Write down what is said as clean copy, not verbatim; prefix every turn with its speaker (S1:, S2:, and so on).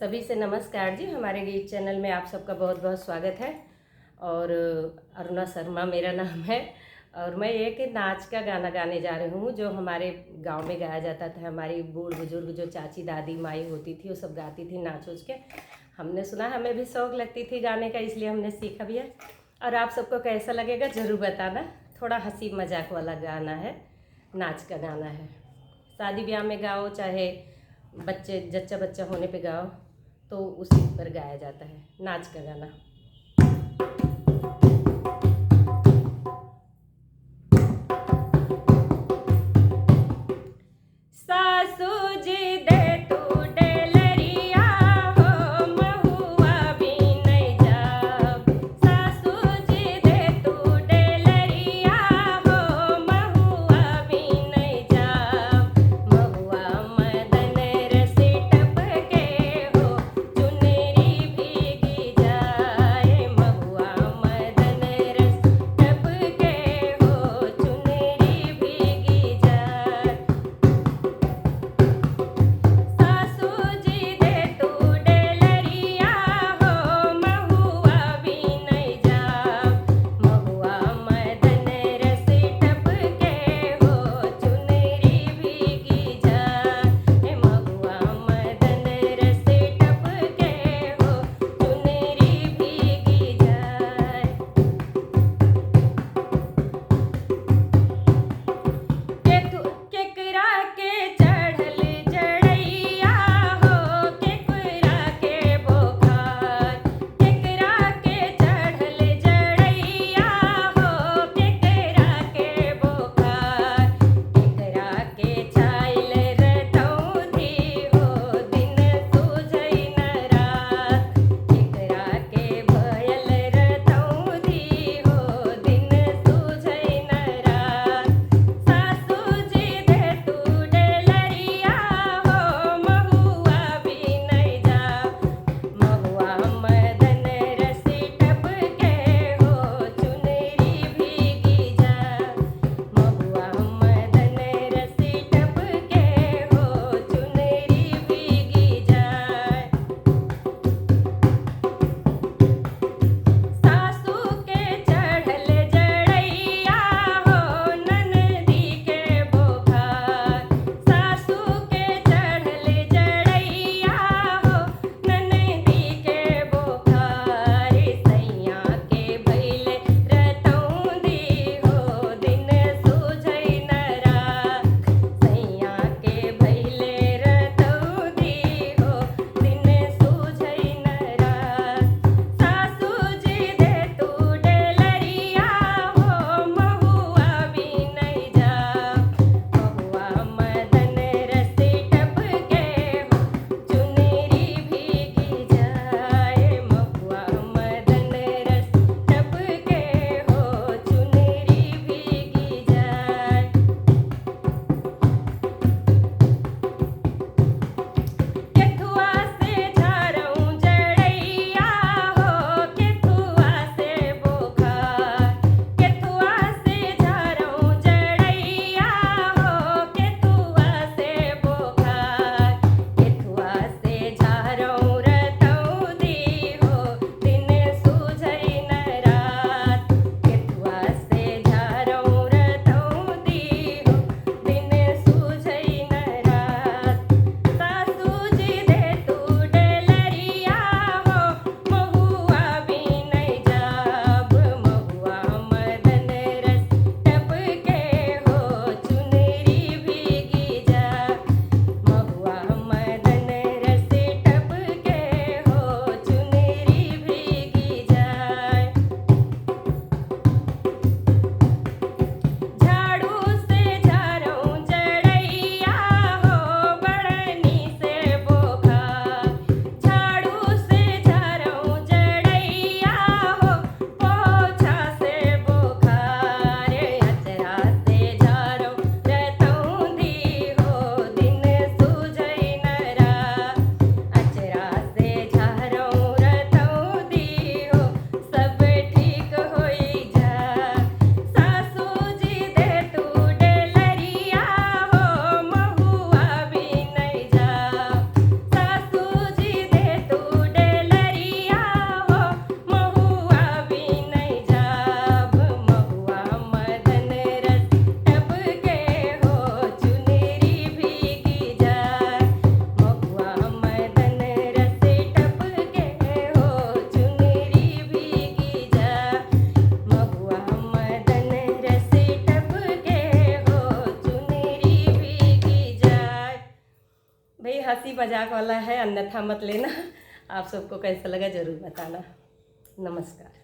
S1: सभी से नमस्कार जी। हमारे गीत चैनल में आप सबका बहुत बहुत स्वागत है। और अरुणा शर्मा मेरा नाम है और मैं एक नाच का गाना गाने जा रही हूँ जो हमारे गांव में गाया जाता था। हमारी बूढ़ बुजुर्ग जो चाची दादी माई होती थी वो सब गाती थी नाच उच के। हमने सुना, हमें भी शौक़ लगती थी गाने का, इसलिए हमने सीखा भी है। और आप सबको कैसा लगेगा ज़रूर बताना। थोड़ा हंसी मजाक वाला गाना है, नाच का गाना है। शादी ब्याह में गाओ, चाहे बच्चे जच्चा बच्चा होने पे गाओ, तो उसी पर गाया जाता है नाच का गाना। सासू जी दे तू डेलरिया हो, महुआ भी नहीं जाब। सासू जी दे तू डेलरिया हो, महुआ भी नहीं जाब। महुआ मदन रसी टपके हो, चुनरी भीगी जाए। भाई हंसी मजाक वाला है, अन्यथा मत लेना। आप सबको कैसा लगा ज़रूर बताना। नमस्कार।